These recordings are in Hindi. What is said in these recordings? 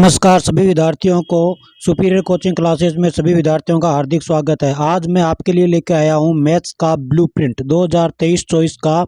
नमस्कार सभी विद्यार्थियों को सुपीरियर कोचिंग क्लासेस में सभी विद्यार्थियों का हार्दिक स्वागत है। आज मैं आपके लिए लेकर आया हूं मैथ्स का ब्लूप्रिंट 2023-24 का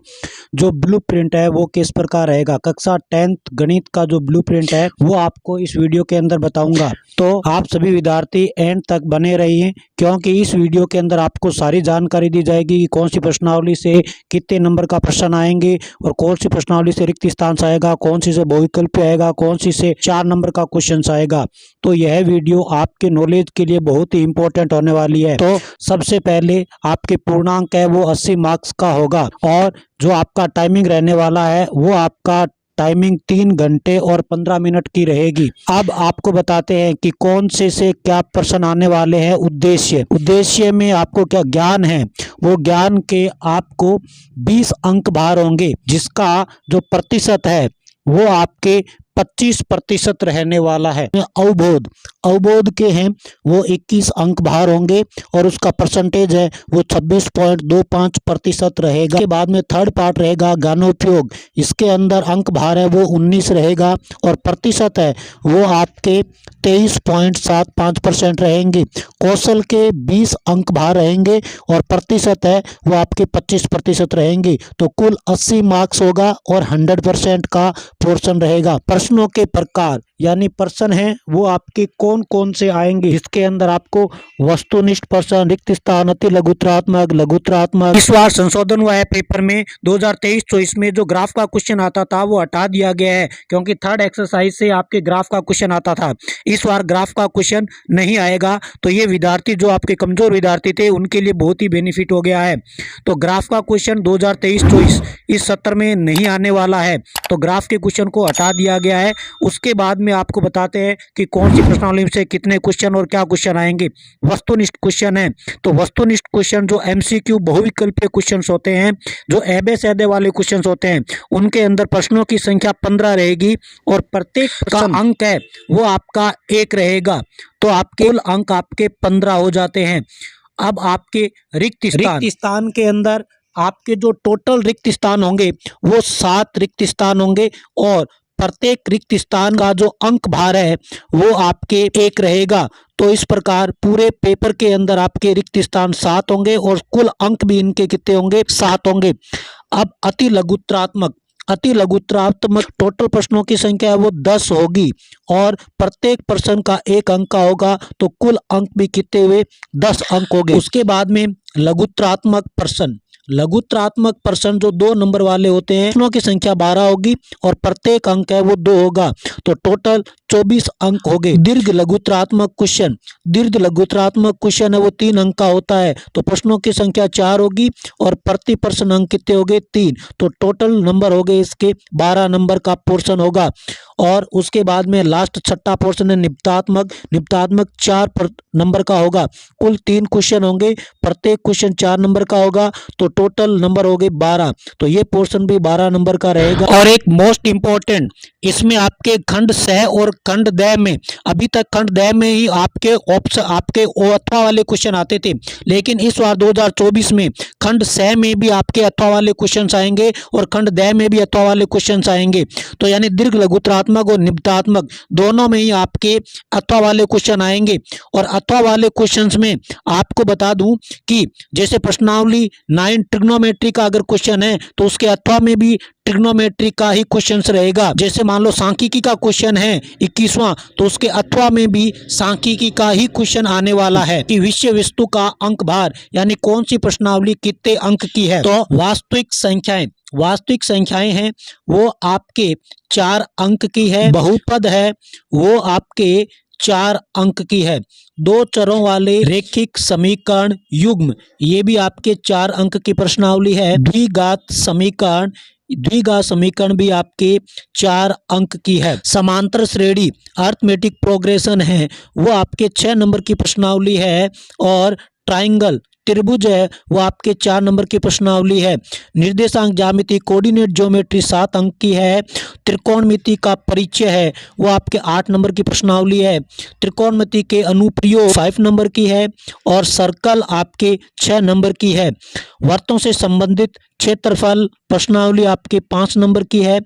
जो ब्लूप्रिंट है वो किस प्रकार रहेगा। कक्षा 10th गणित का जो ब्लूप्रिंट है वो आपको इस वीडियो के अंदर बताऊंगा, तो आप सभी विद्यार्थी एंड तक बने रहिए क्योंकि इस वीडियो के अंदर आपको सारी जानकारी दी जाएगी कि कौन सी प्रश्नावली से कितने नंबर का प्रश्न आएंगे और कौन सी प्रश्नावली से रिक्त स्थान से आएगा, कौन सी से बहुविकल्पीय आएगा, कौन सी से 4 नंबर का क्वेश्चन आएगा। तो यह वीडियो आपके नॉलेज के लिए बहुत ही इंपॉर्टेंट होने वाली है। तो सबसे पहले आपके पूर्णांक है वो 80 मार्क्स का होगा और जो आपका टाइमिंग रहने वाला है वो आपका टाइमिंग 3 घंटे और 15 मिनट की रहेगी। अब आपको बताते हैं कि कौन से क्या प्रश्न आने वाले हैं। उद्देश्य में आपको क्या ज्ञान है, वो ज्ञान के आपको 20 अंक भार होंगे, जिसका जो प्रतिशत है वो आपके 25% रहने वाला है। अवबोध के हैं वो 21 अंक भार होंगे और उसका परसेंटेज है वो 26.25% रहेगा। के बाद में थर्ड पार्ट रहेगा ज्ञानोपयोग, इसके अंदर अंक भार है वो 19 रहेगा और प्रतिशत है वो आपके 23.75% रहेंगे। कौशल के 20 अंक भार रहेंगे और प्रतिशत है वो आपके 25% रहेंगे। तो कुल 80 मार्क्स होगा और 100% का पोर्शन रहेगा। प्रश्नों के प्रकार यानी प्रश्न है वो आपके कौन कौन से आएंगे, इसके अंदर आपको वस्तुनिष्ठ प्रश्न, रिक्त स्थान, अति लघुत्तरात्मक। इस बार संशोधन हुआ है पेपर में 2023-24 में जो ग्राफ का क्वेश्चन आता था वो हटा दिया गया है क्योंकि थर्ड एक्सरसाइज से आपके ग्राफ का क्वेश्चन आता था। इस बार ग्राफ का क्वेश्चन नहीं आएगा, तो ये विद्यार्थी जो आपके कमजोर विद्यार्थी थे उनके लिए बहुत ही बेनिफिट हो गया है। तो ग्राफ का क्वेश्चन 2023-24 इस सत्र में नहीं आने वाला है, तो ग्राफ के क्वेश्चन को हटा दिया गया है। उसके बाद में आपको बताते हैं कि कौन सी प्रश्नावली से कितने क्वेश्चन और क्या क्वेश्चन आएंगे। वस्तुनिष्ठ क्वेश्चन है, तो वस्तुनिष्ठ क्वेश्चन जो एमसीक्यू बहुविकल्पीय क्वेश्चंस होते हैं, जो एबे सैदे वाले क्वेश्चंस होते हैं, उनके अंदर प्रश्नों की संख्या 15 रहेगी और प्रत्येक का अंक है वो आपका 1 रहेगा, तो आपके कुल अंक आपके 15 हो जाते हैं। अब आपके रिक्त स्थान के अंदर आपके जो टोटल रिक्त स्थान होंगे वो 7 रिक्त स्थान होंगे और प्रत्येक रिक्त स्थान का जो अंक भार है वो आपके 1 रहेगा। तो इस प्रकार पूरे पेपर के अंदर आपके रिक्त स्थान 7 होंगे और कुल अंक भी इनके कितने होंगे, 7 होंगे। अब अति लघुत्तरात्मक टोटल प्रश्नों की संख्या है वो 10 होगी और प्रत्येक प्रश्न का 1 अंक का होगा, तो कुल अंक भी कितने हुए, 10 अंक हो गए। उसके बाद में लघुत्तरात्मक प्रश्न जो 2 नंबर वाले होते हैं, प्रश्नों की संख्या 12 होगी और प्रत्येक अंक है वो 2 होगा, तो टोटल 24 अंक हो गए। दीर्घ लघुत्तरात्मक क्वेश्चन है वो 3 अंक का होता है, तो प्रश्नों की संख्या 4 होगी और प्रति प्रश्न अंक कितने हो गए, 3, तो टोटल नंबर हो गए इसके 12 नंबर का पोर्शन होगा। और उसके बाद में लास्ट छठा पोर्शन है निबतात्मक 4 नंबर का होगा। कुल 3 क्वेश्चन होंगे, प्रत्येक क्वेश्चन 4 नंबर का होगा, तो टोटल नंबर हो गए 12, तो ये पोर्शन भी 12 नंबर का रहेगा। और एक मोस्ट इंपॉर्टेंट, इसमें आपके खंड सह और खंड द में, अभी तक खंड द में ही आपके ऑप्शन आपके अथवा वाले क्वेश्चन आते थे, लेकिन इस बार 2024 में खंड सह में भी आपके अथवा वाले क्वेश्चन आएंगे और खंड द में भी अथवा वाले क्वेश्चन आएंगे। तो यानी दीर्घ लघुत्तरात्मक और निबतात्मक दोनों में ही आपके अथवा वाले क्वेश्चन आएंगे। और अथवा वाले क्वेश्चंस में आपको बता दूं कि जैसे प्रश्नावली 9 ट्रिग्नोमेट्री का अगर क्वेश्चन है तो उसके अथवा में भी ट्रिग्नोमेट्री का ही क्वेश्चन रहेगा। जैसे मान लो सांख्यिकी का क्वेश्चन है 21वां, तो उसके अथवा में भी सांख्यिकी का ही क्वेश्चन आने वाला है कि विषय वस्तु का अंक भार यानी कौन सी प्रश्नावली कितने अंक की है। तो वास्तविक संख्याएं हैं वो आपके 4 अंक की है, बहुपद है वो आपके 4 अंक की है, 2 चरों वाले रैखिक समीकरण युग्म ये भी आपके 4 अंक की प्रश्नावली है। द्विघात समीकरण भी आपके 4 अंक की है। समांतर श्रेणी अरिथमेटिक प्रोग्रेशन है वो आपके 6 नंबर की प्रश्नावली है और ट्राइंगल त्रिभुज है वो आपके 4 नंबर की प्रश्नावली है। निर्देशांक ज्यामिति कोऑर्डिनेट ज्योमेट्री 7 अंक की है। त्रिकोणमिति का परिचय है वो आपके 8 नंबर की प्रश्नावली है। त्रिकोणमिति के अनुप्रयोग 5 नंबर की है और सर्कल आपके 6 नंबर की है। वृत्तों से संबंधित क्षेत्रफल प्रश्नावली आपके 5 नंबर की है।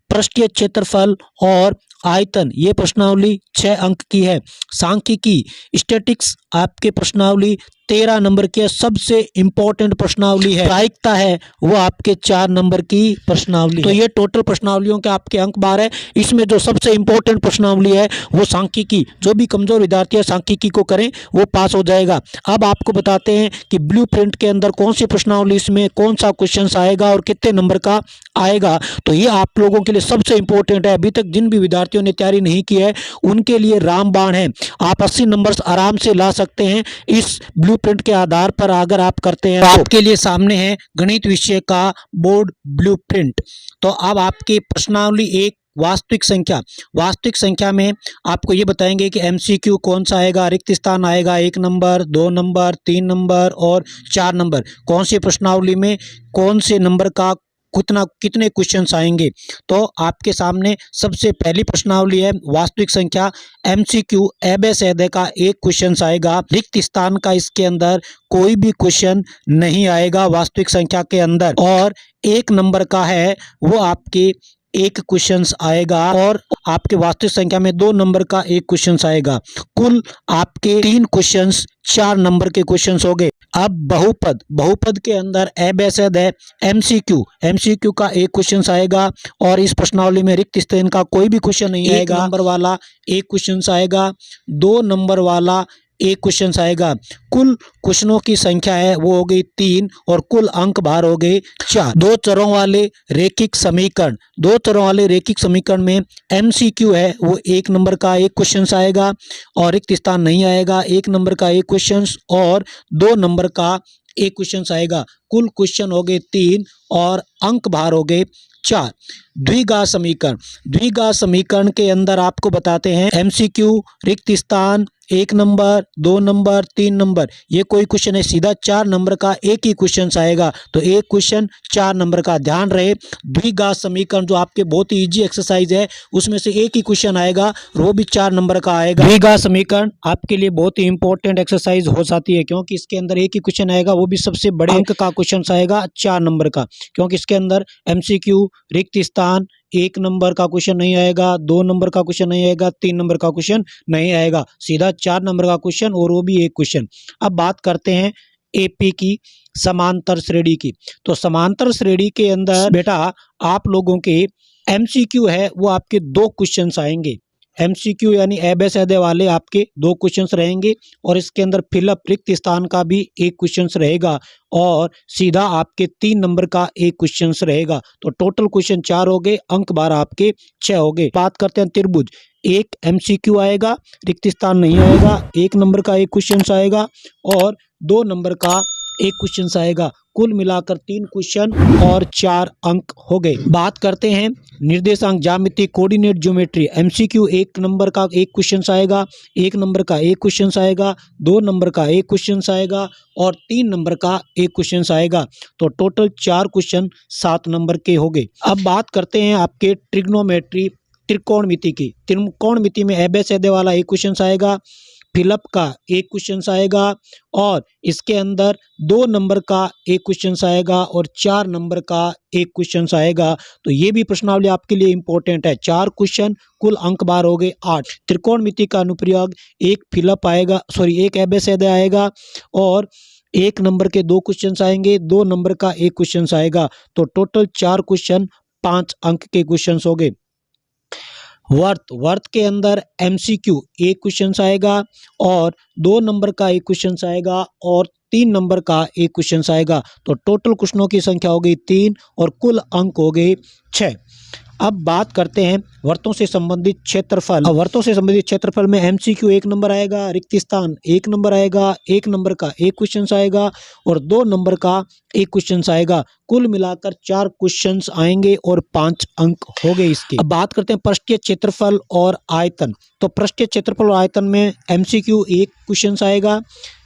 पृष्ठीय क्षेत्रफल और आयतन ये प्रश्नावली 6 अंक की है। सांख्यिकी स्टैटिक्स आपके प्रश्नावली 13 नंबर की सबसे इंपॉर्टेंट प्रश्नावली है। प्रायिकता है वो आपके 4 नंबर की प्रश्नावली। तो ये टोटल प्रश्नावलियों के आपके अंक 12 है। इसमें जो सबसे इंपॉर्टेंट प्रश्नावली है वो सांख्यिकी, जो भी कमजोर विद्यार्थी है सांख्यिकी को करें वो पास हो जाएगा। अब आपको बताते हैं कि ब्लूप्रिंट के अंदर कौन सी प्रश्नावली, इसमें कौन सा क्वेश्चन आएगा और कितने नंबर का आएगा। तो ये आप लोगों के लिए सबसे इंपॉर्टेंट है। अभी तक जिन भी विद्यार्थियों ने तैयारी नहीं की है उनके लिए रामबाण है। आप 80 नंबर आराम से ला सकते हैं इस ब्लूप्रिंट के आधार पर अगर आप करते हैं। तो आपके लिए सामने है गणित विषय का बोर्ड ब्लूप्रिंट। तो अब आपकी प्रश्नावली एक वास्तविक संख्या में आपको ये बताएंगे कि एमसीक्यू कौन सा आएगा, रिक्त स्थान आएगा 1 नंबर, 2 नंबर, 3 नंबर और 4 नंबर। कौन सी प्रश्नावली में कौन से नंबर का कितने क्वेश्चंस आएंगे। तो आपके सामने सबसे पहली प्रश्नावली है वास्तविक संख्या। एमसीक्यू एबेसेदे का एक क्वेश्चन आएगा। रिक्त स्थान का इसके अंदर कोई भी क्वेश्चन नहीं आएगा वास्तविक संख्या के अंदर। और 1 नंबर का है वो आपके एक क्वेश्चन आएगा और आपके वास्तविक संख्या में 2 नंबर का एक क्वेश्चन आएगा। कुल आपके 3 क्वेश्चंस 4 नंबर के क्वेश्चंस हो गए। अब बहुपद के अंदर एबेसेद है एमसीक्यू का एक क्वेश्चन आएगा और इस प्रश्नावली में रिक्त स्थान का कोई भी क्वेश्चन नहीं आएगा। 1 नंबर वाला एक क्वेश्चन आएगा, 2 नंबर वाला एक क्वेश्चन आएगा। कुल क्वेश्चनों की संख्या है वो हो गई 3 और कुल अंक बाहर हो गए 4। दो चरों वाले रैखिक समीकरण में एमसीक्यू है वो 1 नंबर का एक क्वेश्चन आएगा और रिक्त स्थान नहीं आएगा। 1 नंबर का एक क्वेश्चन और 2 नंबर का एक क्वेश्चन आएगा। कुल क्वेश्चन हो गए 3 और अंक बाहर हो गए 4। द्विघात समीकरण के अंदर आपको बताते हैं एमसीक्यू, रिक्त स्थान 1 नंबर, 2 नंबर, 3 नंबर, ये कोई क्वेश्चन है सीधा 4 नंबर का एक ही क्वेश्चन आएगा। तो एक क्वेश्चन 4 नंबर का। ध्यान रहे द्विघात समीकरण जो आपके बहुत ही इजी एक्सरसाइज है उसमें से एक ही क्वेश्चन आएगा और वो भी 4 नंबर का आएगा। द्विघात समीकरण आपके लिए बहुत ही इंपॉर्टेंट एक्सरसाइज हो जाती है क्योंकि इसके अंदर एक ही क्वेश्चन आएगा, वो भी सबसे बड़े अंक का क्वेश्चन आएगा 4 नंबर का। क्योंकि इसके अंदर एमसीक्यू, रिक्त स्थान 1 नंबर का क्वेश्चन नहीं आएगा, 2 नंबर का क्वेश्चन नहीं आएगा, 3 नंबर का क्वेश्चन नहीं आएगा, सीधा 4 नंबर का क्वेश्चन और वो भी एक क्वेश्चन। अब बात करते हैं एपी की समांतर श्रेणी की। तो समांतर श्रेणी के अंदर बेटा आप लोगों के एमसीक्यू है वो आपके 2 क्वेश्चन आएंगे। एमसीक्यू यानी एबेसेदे वाले आपके 2 क्वेश्चंस रहेंगे और इसके अंदर फिलअप रिक्त स्थान का भी एक क्वेश्चन रहेगा और सीधा आपके 3 नंबर का एक क्वेश्चन रहेगा। तो टोटल क्वेश्चन 4 हो गए, अंक 12 आपके 6 हो गए। बात करते हैं त्रिभुज। एक एमसीक्यू आएगा, रिक्त स्थान नहीं आएगा, 1 नंबर का एक क्वेश्चन आएगा और 2 नंबर का एक क्वेश्चन आएगा। कुल मिलाकर 3 क्वेश्चन और 4 अंक हो गए। बात करते हैं निर्देशांक ज्यामिति कोऑर्डिनेट ज्योमेट्री। एमसीक्यू 1 नंबर का एक क्वेश्चन आएगा, 1 नंबर का एक क्वेश्चन आएगा, 2 नंबर का एक क्वेश्चन आएगा और 3 नंबर का एक क्वेश्चन आएगा। तो टोटल 4 क्वेश्चन 7 नंबर के हो गए। अब बात करते हैं आपके ट्रिग्नोमेट्री त्रिकोणमिति की। त्रिकोणमिति में एबेसेदे वाला एक क्वेश्चन आएगा, फिलअप का एक क्वेश्चन आएगा और इसके अंदर 2 नंबर का एक क्वेश्चन आएगा और 4 नंबर का एक क्वेश्चन आएगा। तो ये भी प्रश्नावली आपके लिए इंपॉर्टेंट है। 4 क्वेश्चन, कुल अंक बार हो गए 8। त्रिकोणमिति का अनुप्रयोग एक फिलअप आएगा, एक एबेसेदे आएगा और 1 नंबर के 2 क्वेश्चन आएंगे, 2 नंबर का एक क्वेश्चन आएगा। तो टोटल 4 क्वेश्चन 5 अंक के क्वेश्चन हो गए। वर्त के अंदर एमसीक्यू एक क्वेश्चन आएगा और 2 नंबर का एक क्वेश्चन आएगा और 3 नंबर का एक क्वेश्चन आएगा। तो टोटल क्वेश्चनों की संख्या हो गई 3 और कुल अंक हो गए 6। अब बात करते हैं वर्तों से संबंधित क्षेत्रफल। वर्तों से संबंधित क्षेत्रफल में एमसीक्यू 1 नंबर आएगा, रिक्त स्थान 1 नंबर आएगा, 1 नंबर का एक क्वेश्चन आएगा और 2 नंबर का एक क्वेश्चन आएगा। कुल मिलाकर 4 क्वेश्चंस आएंगे और 5 अंक हो गए इसके। अब बात करते हैं पृष्ठीय क्षेत्रफल और आयतन। तो पृष्ठीय क्षेत्रफल और आयतन में एमसीक्यू 1 क्वेश्चन आएगा,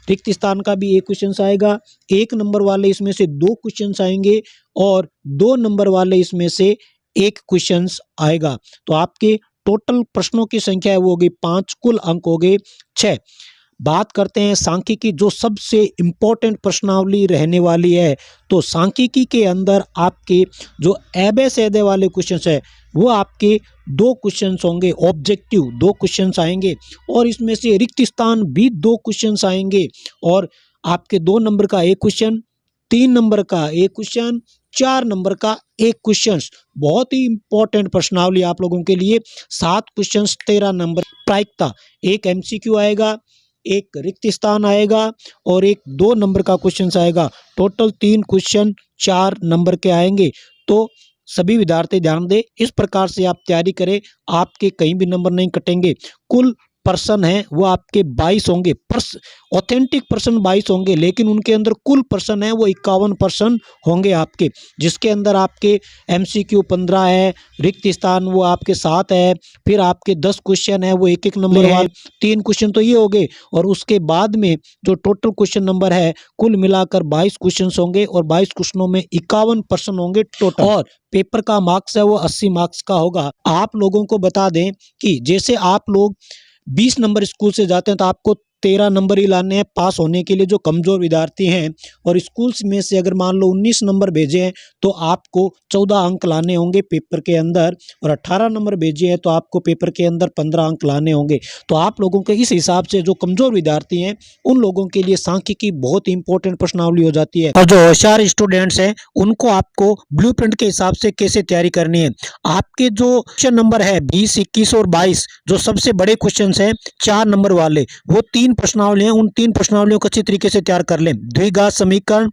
रिक्त स्थान का भी एक क्वेश्चन आएगा, 1 नंबर वाले इसमें से 2 क्वेश्चन आएंगे और 2 नंबर वाले इसमें से एक क्वेश्चन आएगा। तो आपके टोटल प्रश्नों की संख्या है वो होगी 5, कुल अंक हो गए 6। बात करते हैं सांख्यिकी जो सबसे इम्पोर्टेंट प्रश्नावली रहने वाली है। तो सांख्यिकी के अंदर आपके जो एबेसेदे वाले क्वेश्चन है वो आपके 2 क्वेश्चंस होंगे, ऑब्जेक्टिव 2 क्वेश्चंस आएंगे और इसमें से रिक्त स्थान भी 2 क्वेश्चंस आएंगे और आपके 2 नंबर का एक क्वेश्चन, 3 नंबर का एक क्वेश्चन, 4 नंबर का एक क्वेश्चन। बहुत ही इंपॉर्टेंट प्रश्नावली आप लोगों के लिए। 7 क्वेश्चंस 13 नंबर प्रायिकता, एक एमसीक्यू आएगा, एक रिक्त स्थान आएगा और एक 2 नंबर का क्वेश्चन आएगा। टोटल 3 क्वेश्चन 4 नंबर के आएंगे। तो सभी विद्यार्थी ध्यान दें, इस प्रकार से आप तैयारी करें, आपके कहीं भी नंबर नहीं कटेंगे। कुल पर्सन है वो आपके 22 होंगे, ऑथेंटिक पर्सन 22 होंगे, लेकिन उनके अंदर कुल पर्सन है वो 51 पर्सन होंगे आपके, जिसके अंदर आपके एमसीक्यू 15 है, रिक्त स्थान वो आपके 7 है, फिर आपके 10 क्वेश्चन है वो एक एक नंबर वाले, 3 क्वेश्चन तो ये हो गए और उसके बाद में जो टोटल क्वेश्चन नंबर है कुल मिलाकर 22 क्वेश्चन होंगे और 22 क्वेश्चनों में 51 पर्सन होंगे टोटल। और पेपर का मार्क्स है वो 80 मार्क्स का होगा। आप लोगों को बता दें कि जैसे आप लोग 20 नंबर स्कूल से जाते हैं तो आपको 13 नंबर ही लाने हैं पास होने के लिए, जो कमज़ोर विद्यार्थी हैं, और स्कूल्स में से अगर मान लो 19 नंबर भेजे हैं तो आपको 14 अंक लाने होंगे पेपर के अंदर, और 18 नंबर भेजे हैं तो आपको पेपर के अंदर 15 अंक लाने होंगे। तो आप लोगों के इस हिसाब से जो कमज़ोर विद्यार्थी हैं उन लोगों के लिए सांख्यिकी बहुत इंपॉर्टेंट प्रश्नावली हो जाती है। और जो होशियार स्टूडेंट्स हैं उनको आपको ब्लूप्रिंट के हिसाब से कैसे तैयारी करनी है। आपके जो क्वेश्चन नंबर है 20, 21 और 22 जो सबसे बड़े क्वेश्चन हैं 4 नंबर वाले, वो 3 प्रश्नावलियां, उन 3 प्रश्नावलियों को अच्छी तरीके से तैयार कर लें। द्विघात समीकरण,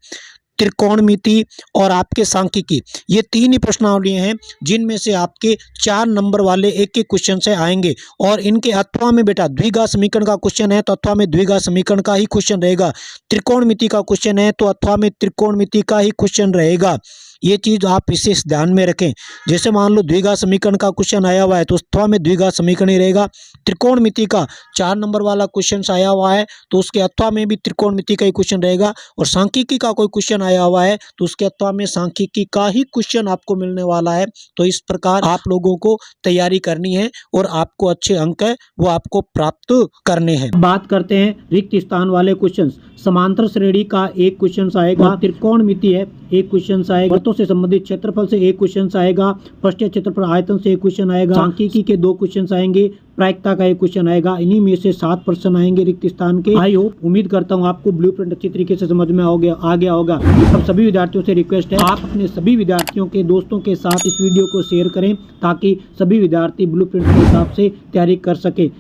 त्रिकोणमिति और आपके सांख्यिकी, ये 3 ही प्रश्नावलियां हैं जिनमें से आपके 4 नंबर वाले एक एक क्वेश्चन से आएंगे। और इनके अथवा में बेटा द्विघात समीकरण का क्वेश्चन है तो अथवा में द्विघात समीकरण का ही क्वेश्चन रहेगा, त्रिकोणमिति का क्वेश्चन है तो अथवा में त्रिकोणमिति का ही क्वेश्चन रहेगा। ये चीज़ आप विशेष ध्यान में रखें। जैसे मान लो द्विघात समीकरण का क्वेश्चन आया हुआ है तो अथवा में द्विघात समीकरण ही रहेगा। त्रिकोणमिति का 4 नंबर वाला क्वेश्चन आया हुआ है तो उसके अथवा में भी त्रिकोणमिति का ही क्वेश्चन रहेगा, और सांख्यिकी का कोई क्वेश्चन आया हुआ है तो उसके अथवा में सांख्यिकी का ही क्वेश्चन आपको मिलने वाला है। तो इस प्रकार आप लोगों को तैयारी करनी है और आपको अच्छे अंक है वो आपको प्राप्त करने हैं। बात करते हैं रिक्त स्थान वाले क्वेश्चन। समांतर श्रेणी का एक क्वेश्चन आएगा, त्रिकोणमिति है एक क्वेश्चन आएगा, वृत्तों से संबंधित क्षेत्रफल से एक क्वेश्चन आएगा, पृष्ठीय क्षेत्रफल आयतन से एक क्वेश्चन आएगा, सांख्यिकी के 2 क्वेश्चन आएंगे, प्रायिकता का एक क्वेश्चन आएगा। इन्हीं में से 7 प्रश्न आएंगे रिक्त स्थान के। आई होप, उम्मीद करता हूँ आपको ब्लूप्रिंट अच्छी तरीके से समझ में आ गया होगा। अब सभी विद्यार्थियों से रिक्वेस्ट है आप अपने सभी विद्यार्थियों के दोस्तों के साथ इस वीडियो को शेयर करें ताकि सभी विद्यार्थी ब्लूप्रिंट के हिसाब से तैयारी कर सके।